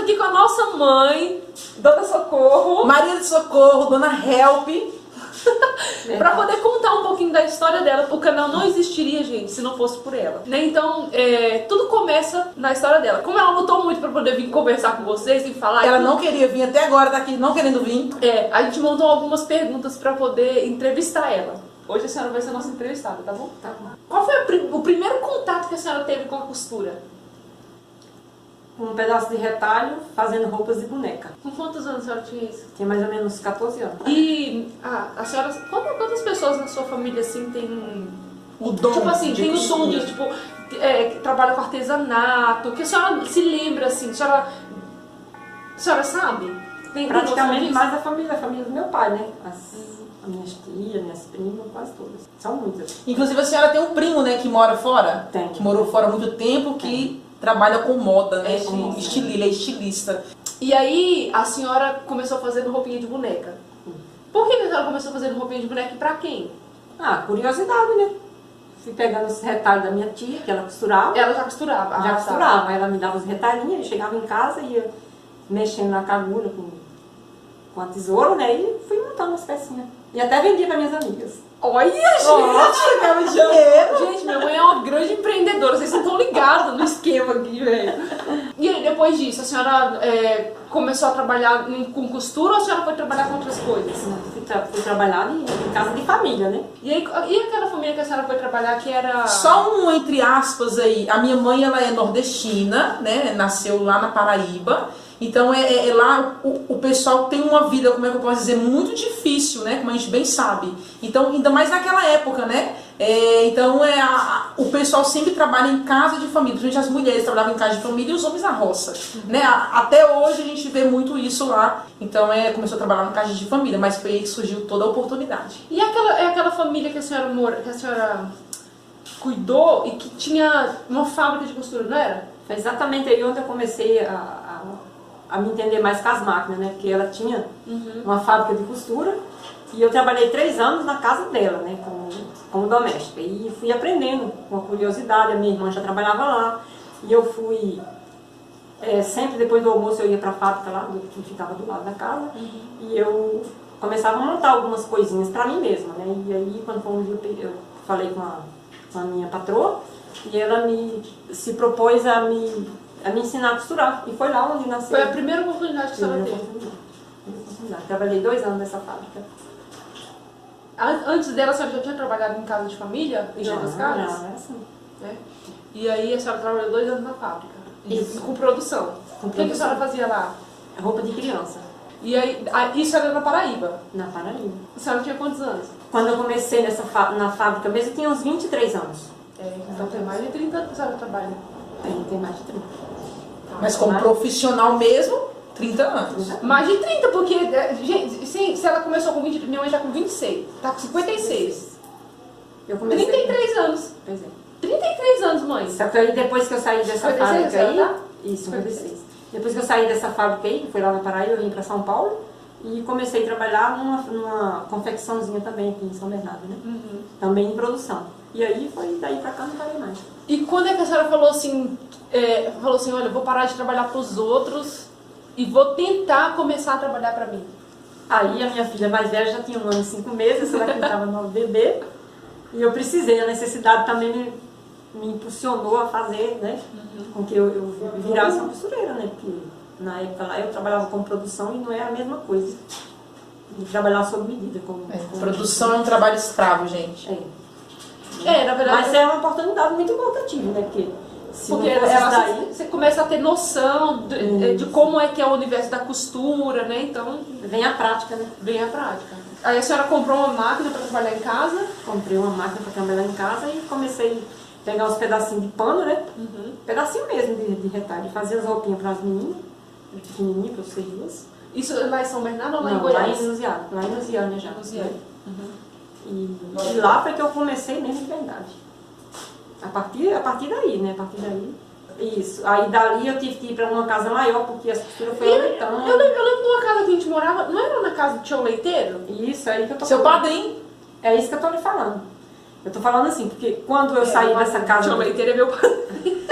aqui com a nossa mãe, Dona Socorro. Maria de Socorro, Dona Help. Pra poder contar um pouquinho da história dela. O canal não existiria, gente, se não fosse por ela, né? Então, tudo começa na história dela. Como ela lutou muito pra poder vir conversar com vocês e falar... Ela não queria vir, até agora tá aqui não querendo vir. A gente montou algumas perguntas pra poder entrevistar ela. Hoje a senhora vai ser nossa entrevistada, tá bom? Tá bom. Qual foi o primeiro contato que a senhora teve com a costura? Um pedaço de retalho fazendo roupas de boneca. Com quantos anos a senhora tinha isso? Tinha mais ou menos 14 anos. E a senhora... Quantas pessoas na sua família, assim, tem... O dom. Tipo assim, tem o dom costura. de, tipo, que trabalha com artesanato, que a senhora se lembra, assim, a senhora sabe? Tem Praticamente mais a família do meu pai, né? As minhas tias, minhas primas, quase todas. São muitas. Inclusive a senhora tem um primo, né, que mora fora? Tem. Que morou fora há muito tempo, que trabalha com moda, né? Ele É estilista. E aí a senhora começou fazendo roupinha de boneca. Por que a senhora começou fazendo roupinha de boneca e pra quem? Curiosidade, né? Fui pegando os retalhos da minha tia, que ela costurava. Ela já costurava? Já costurava. Ela me dava os retalhinhos, eu chegava em casa e ia mexendo na agulha com a tesoura, né? E fui montando as pecinhas. E até vendia para minhas amigas. Olha, gente! Nossa, ganhava dinheiro! Gente, minha mãe é uma grande empreendedora, vocês não estão ligados no esquema aqui, velho. E aí, depois disso, a senhora começou a trabalhar com costura ou a senhora foi trabalhar com outras coisas? Fui trabalhar em casa de família, né? E aquela família que a senhora foi trabalhar que era... Só um entre aspas aí, a minha mãe ela é nordestina, né? Nasceu lá na Paraíba. Então lá o pessoal tem uma vida, como é que eu posso dizer, muito difícil, né? Como a gente bem sabe. Então, ainda mais naquela época, né? Então o pessoal sempre trabalha em casa de família. Principalmente as mulheres trabalhavam em casa de família e os homens na roça. Né? Até hoje a gente vê muito isso lá. Então começou a trabalhar em casa de família, mas foi aí que surgiu toda a oportunidade. E aquela família que a senhora cuidou e que tinha uma fábrica de costura, não era? Foi exatamente aí onde eu comecei a me entender mais com as máquinas, né? Porque ela tinha uma fábrica de costura e eu trabalhei 3 anos na casa dela, né? Como doméstica. E fui aprendendo com a curiosidade, a minha irmã já trabalhava lá. E eu fui, sempre depois do almoço eu ia para a fábrica lá, que ficava do lado da casa. E eu começava a montar algumas coisinhas para mim mesma, né? E aí quando foi um dia eu falei com a minha patroa e ela se propôs a me ensinar a costurar. E foi lá onde nasceu. Foi a primeira oportunidade que a senhora teve? Trabalhei 2 anos nessa fábrica. Antes dela, a senhora já tinha trabalhado em casa de família? Em outras casas? Já, assim. E aí a senhora trabalhou 2 anos na fábrica? Isso. Com produção? O que a senhora fazia lá? Roupa de criança. E aí, isso era na Paraíba? Na Paraíba. A senhora tinha quantos anos? Quando eu comecei na fábrica mesmo, eu tinha uns 23 anos. Então tem mais de 30 anos que a senhora trabalha? Tem mais de 30. Mas como profissional mesmo, 30 anos. Mais de 30, porque, gente, se ela começou com 20, minha mãe tá com 26, tá com 56. Eu comecei... 33 anos. Pois é. 33 anos, mãe. Só que aí depois que eu saí dessa 56, fábrica aí... tá? Isso, 56. Depois que eu saí dessa fábrica aí, que foi lá na Paraíba, eu vim para São Paulo e comecei a trabalhar numa confecçãozinha também aqui em São Bernardo, né? Também em produção. E aí foi daí pra cá, não parei mais. E quando é que a senhora falou assim, olha, eu vou parar de trabalhar pros outros e vou tentar começar a trabalhar pra mim? Aí a minha filha mais velha já tinha 1 ano e 5 meses, ela estava no bebê. E eu precisei, a necessidade também me impulsionou a fazer, né? Com que eu virasse uma costureira, né? Porque na época lá eu trabalhava com produção e não é a mesma coisa de trabalhar sob medida. Produção é um trabalho escravo, gente. Na verdade... Mas é uma oportunidade muito boa que eu tive, né? Porque você começa a ter noção de como é que é o universo da costura, né? Então... Vem a prática, né? Vem a prática. Aí a senhora comprou uma máquina para trabalhar em casa? Comprei uma máquina para trabalhar em casa e comecei a pegar uns pedacinhos de pano, né? Pedacinho mesmo de retalho. Fazia as roupinhas para as meninas, pequenininhas, para vocês duas. Isso lá em São Bernardo ou lá em Não, Goiás? lá em Lusiânia já. Lusiânia. E lá foi que eu comecei mesmo de verdade. A partir daí, né? A partir daí. Isso. Aí dali eu tive que ir para uma casa maior, porque a estrutura foi aumentando. Eu lembro de uma casa que a gente morava, não era na casa do tio Leiteiro? Isso aí que eu tô Seu falando. padrinho. É isso que eu tô lhe falando. Eu tô falando assim, porque quando eu saí dessa casa... Tio Leiteiro é meu padrinho.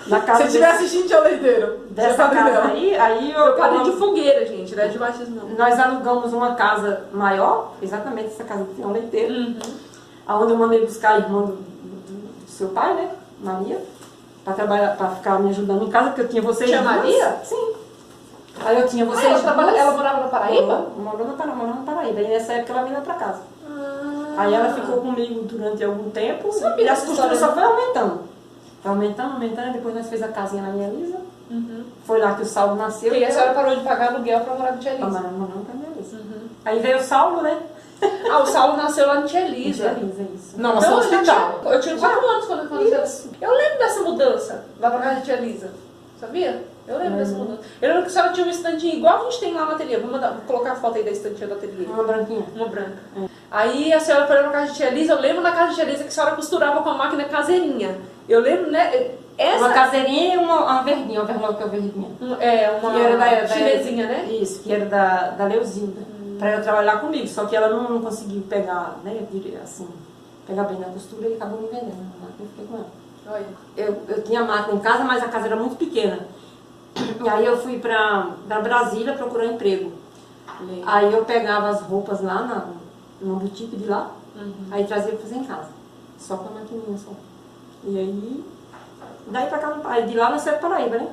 Na casa Se estiver assistindo, tio Leiteiro. dessa casa aí eu parei de fogueira, gente, né? De batismo não. Nós alugamos uma casa maior, exatamente essa casa que tem um leiteiro, onde eu mandei buscar a irmã do seu pai, né, Maria, para trabalhar, para ficar me ajudando em casa, porque eu tinha vocês. Tia Maria? Sim. Aí eu tinha vocês. Ela morava na Paraíba? Morou na Paraíba. E nessa época ela veio lá pra casa. Aí ela ficou comigo durante algum tempo e as costuras só foi aumentando. Foi aumentando, depois nós fizemos a casinha na minha Elisa. Foi lá que o Saulo nasceu. E a senhora parou de pagar aluguel pra morar com Tia Elisa? Morando com a minha Elisa. Aí veio o Saulo, né? Ah, o Saulo nasceu lá no Tia Elisa. Tia Elisa, isso. Não, Então, hospital. eu tinha 4 anos quando aconteceu. Eu lembro dessa mudança lá pra casa de Tia Elisa. Sabia? Eu lembro dessa mudança. Eu lembro que a senhora tinha um estantinho igual a gente tem lá no ateliê. Vou colocar a foto aí da estantinha do ateliê. Uma branquinha. Uma branca. Aí a senhora foi pra casa de Tia Elisa. Eu lembro na casa de Tia Elisa que a senhora costurava com a máquina caseirinha. Eu lembro, né? Uma caseirinha e uma verdinha, uma verloca verdinha. Uma que era da chinesinha, né? Isso, que era da Leuzilda. Pra ela trabalhar comigo. Só que ela não conseguiu pegar, né? Assim, pegar bem na costura e acabou me vendendo. Eu fiquei com ela. Olha. Eu tinha máquina em casa, mas a casa era muito pequena. E aí eu fui pra Brasília procurar emprego. Aí eu pegava as roupas lá na boutique de lá, aí trazia pra fazer em casa. Só com a maquininha só. E aí, daí pra cá, aí de lá nós fomos pra Paraíba, né?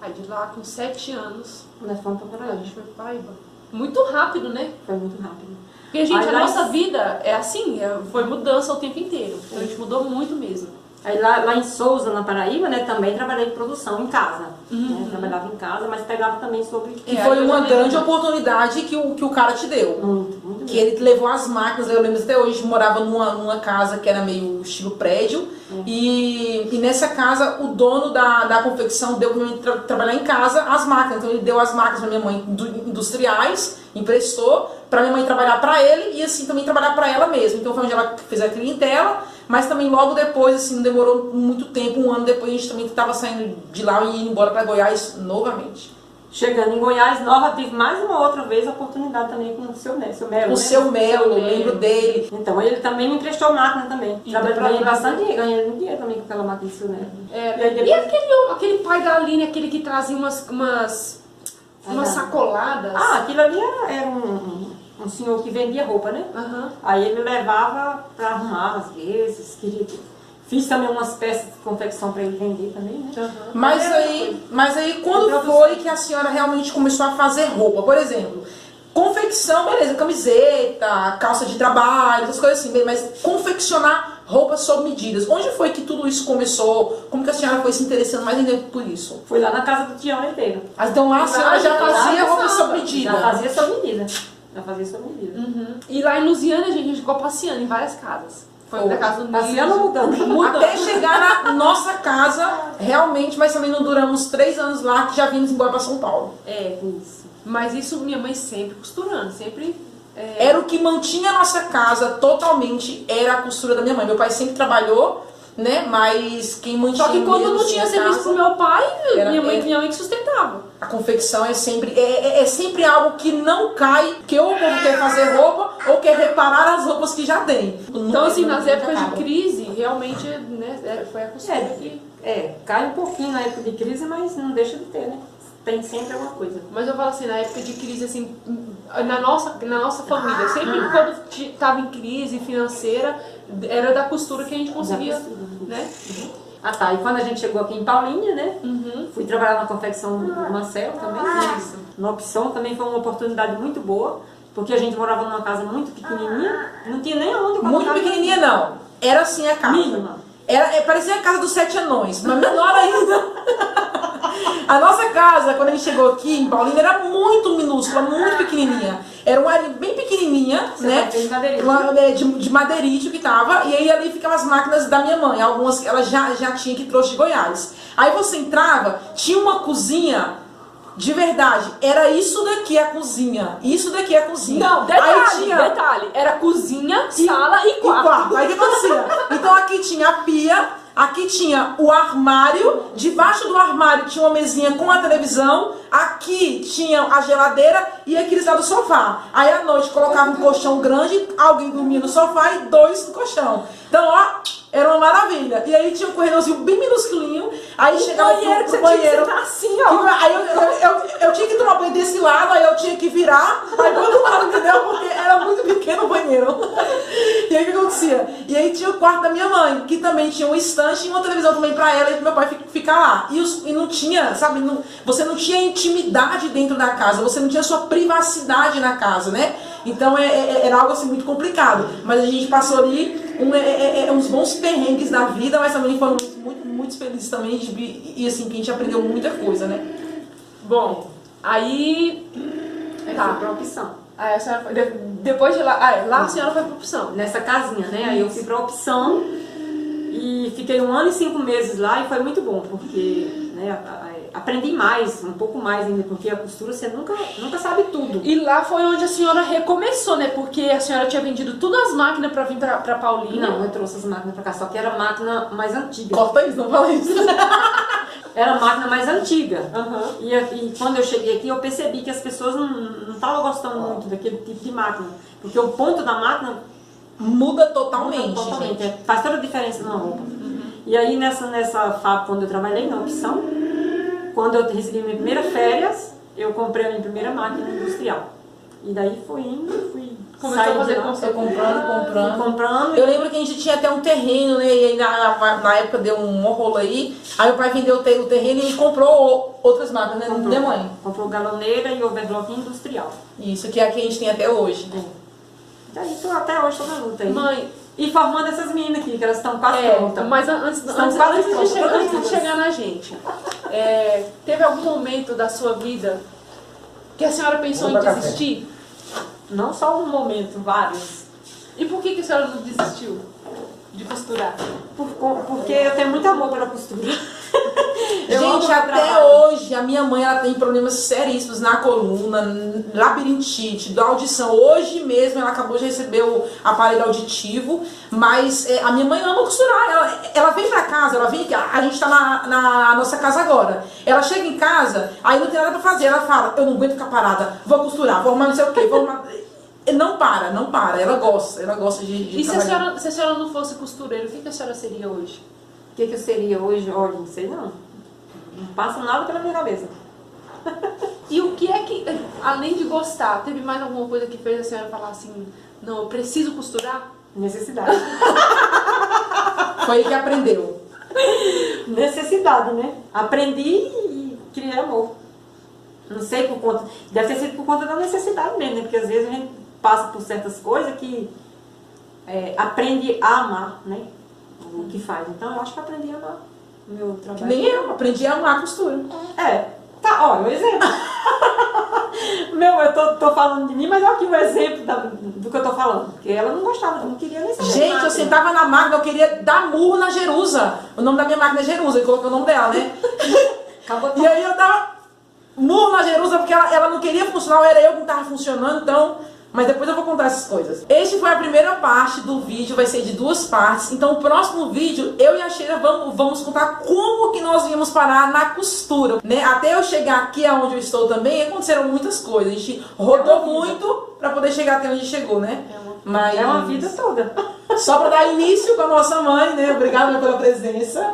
Aí de lá com 7 anos, Nós fomos pra a Paraíba. gente foi pra Paraíba. Muito rápido, né? Foi muito rápido. Porque, gente, Aí a lá nossa vida é assim, foi mudança o tempo inteiro. A gente mudou muito mesmo. Aí lá em Souza, na Paraíba, né, também trabalhei em produção em casa. Né? Trabalhava em casa, mas pegava também sobre... Que foi uma grande oportunidade que o cara te deu. Muito Que ele te levou as máquinas, eu lembro até hoje, a gente morava numa casa que era meio estilo prédio. E nessa casa, o dono da confecção deu pra mim trabalhar em casa as máquinas. Então ele deu as máquinas pra minha mãe industriais, emprestou pra minha mãe trabalhar pra ele e assim também trabalhar pra ela mesma. Então foi onde ela fez a clientela, mas também logo depois, assim, não demorou muito tempo, 1 ano depois a gente também estava saindo de lá e indo embora pra Goiás novamente. Chegando em Goiás, Nova, tive mais uma outra vez a oportunidade também com o seu Melo. O seu Melo, lembro dele. Então, ele também me emprestou máquina também. Ganhei bastante dinheiro, ganhei muito dinheiro também com aquela máquina do seu Melo. E aquele pai da Aline, aquele que trazia umas sacoladas? Ah, aquilo ali era um senhor que vendia roupa, né? Aí ele levava pra arrumar às vezes, Fiz também umas peças de confecção para ele vender também, né? Mas aí quando foi que a senhora realmente começou a fazer roupa? Por exemplo, confecção, beleza, camiseta, calça de trabalho, essas coisas assim, mas confeccionar roupas sob medidas. Onde foi que tudo isso começou? Como que a senhora foi se interessando mais ainda por isso? Foi lá na casa do Tião Leiteiro. Então lá a senhora já fazia roupa sob medida? Já fazia sob medida. E lá em Lusiânia, gente, a gente ficou passeando em várias casas. Foi da casa do passeando mudando. Até chegar na nossa casa, realmente, mas também não duramos 3 anos lá, que já vimos embora para São Paulo. Isso. Mas isso minha mãe sempre costurando, sempre... Era o que mantinha a nossa casa totalmente, era a costura da minha mãe. Meu pai sempre trabalhou, né, mas quem mantinha... Só que quando não tinha serviço pro meu pai, minha mãe que sustentava. A confecção é sempre algo que não cai, que ou o povo quer fazer roupa, ou quer reparar as roupas que já tem. Então, assim, nas épocas de crise, realmente, né, foi a costura que... Cai um pouquinho na época de crise, mas não deixa de ter, né? Tem sempre alguma coisa. Mas eu falo assim, na época de crise, assim, na nossa família, sempre quando tava em crise financeira, era da costura que a gente conseguia, né? Ah tá, e quando a gente chegou aqui em Paulínia, né? Fui trabalhar na confecção do Marcelo também. Na opção também foi uma oportunidade muito boa, porque a gente morava numa casa muito pequenininha, não tinha nem aonde colocar. Muito pequenininha não, era assim a casa. Mínima. Parecia a casa dos 7 anões, mas menor ainda. A nossa casa, quando a gente chegou aqui em Paulínia, era muito minúscula, muito pequenininha. Era uma área bem pequenininha, né? De madeirite que tava. E aí ali ficavam as máquinas da minha mãe. Algumas que ela já tinha que trouxe de Goiás. Aí você entrava, tinha uma cozinha. De verdade, era isso daqui a cozinha. Isso daqui a cozinha. Não, detalhe. Era cozinha, sala e quarto. Aí o que acontecia? Então aqui tinha a pia, Aqui tinha o armário, debaixo do armário tinha uma mesinha com a televisão, aqui tinha a geladeira e aqueles lá do sofá. Aí à noite colocava um colchão grande, alguém dormia no sofá e 2 no colchão. Então, ó, era uma maravilha. E aí tinha um corredorzinho bem minusculinho, aí chegava pro banheiro. Assim, ó. Aí eu tinha que tomar banho desse lado, aí eu tinha que virar, aí do outro lado, entendeu? Porque era muito pequeno o banheiro. E aí o que acontecia? E aí tinha o quarto da minha mãe, que também tinha um estante e uma televisão também pra ela e pro meu pai ficar lá. E não tinha, sabe, você não tinha intimidade dentro da casa, você não tinha sua privacidade na casa, né? Então era algo assim muito complicado. Mas a gente passou ali uns bons perrengues da vida, mas também foram muito felizes também, e assim, que a gente aprendeu muita coisa, né? Bom, aí... Tá, pra opção. Aí a senhora foi, depois de lá, lá a senhora foi pra opção. Nessa casinha, né? Aí eu fui pra opção e fiquei 1 ano e 5 meses lá e foi muito bom, porque né, aprendi mais, um pouco mais ainda, porque a costura você nunca sabe tudo. E lá foi onde a senhora recomeçou, né? Porque a senhora tinha vendido todas as máquinas pra vir pra Paulínia. Não, eu trouxe as máquinas pra cá, só que era máquina mais antiga. Corta isso, não fala isso. Era a máquina mais antiga. Uhum. E quando eu cheguei aqui, eu percebi que as pessoas não estavam gostando muito daquele tipo de máquina. Porque o ponto da máquina muda totalmente. Faz toda a diferença na roupa. Uhum. E aí nessa fábrica, quando eu trabalhei na opção, quando eu recebi minha primeira férias, eu comprei a minha primeira máquina industrial. E daí fui indo, começou a fazer comprando. Eu lembro que a gente tinha até um terreno, né? E aí na época deu um rolo aí. Aí o pai vendeu o terreno e comprou outras máquinas, né? Não, mãe? Comprou galoneira e overlock industrial. Isso, que é a que a gente tem até hoje. Daí tô até hoje, tô na luta aí. Mãe, e formando essas meninas aqui, que elas estão quase prontas. Mas antes de chegar na gente, teve algum momento da sua vida que a senhora pensou em desistir? Não só um momento, vários. E por que a senhora não desistiu de costurar? Porque eu tenho muito amor pela costura. Gente, até hoje a minha mãe ela tem problemas seríssimos na coluna, labirintite, da audição. Hoje mesmo ela acabou de receber o aparelho auditivo, mas a minha mãe ama costurar. Ela vem pra casa, a gente tá na nossa casa agora. Ela chega em casa, aí não tem nada pra fazer. Ela fala, eu não aguento ficar parada, vou costurar, vou arrumar não sei o quê, vou arrumar... Não para. Ela gosta de E se a senhora não fosse costureira, o que a senhora seria hoje? O que eu seria hoje? Olha, não sei não. Não passa nada pela minha cabeça. E o que é que, além de gostar, teve mais alguma coisa que fez a senhora falar assim, não, eu preciso costurar? Necessidade. Foi aí que aprendeu. Necessidade, né? Aprendi e criei amor. Não sei por conta... Deve ter sido por conta da necessidade mesmo, né? Porque às vezes a gente passa por certas coisas que aprende a amar, né? O que faz. Então eu acho que aprendi a amar o meu trabalho. Nem eu, aprendi a amar a costura. Tá, olha o exemplo. Eu tô falando de mim, mas olha aqui o exemplo do que eu tô falando. Porque ela não gostava, não queria nem saber. Gente, eu sentava na máquina, eu queria dar murro na Jerusa. O nome da minha máquina é Jerusa, eu coloquei o nome dela, né? E aí eu dava murro na Jerusa porque ela não queria funcionar, era eu que não tava funcionando, então... Mas depois eu vou contar essas coisas. Este foi a primeira parte do vídeo, vai ser de 2 partes. Então o próximo vídeo, eu e a Sheila vamos contar como que nós viemos parar na costura, né? Até eu chegar aqui aonde eu estou também, aconteceram muitas coisas. A gente rodou muito para poder chegar até onde chegou, né? É uma vida toda. Só para dar início com a nossa mãe, né? Obrigada pela presença.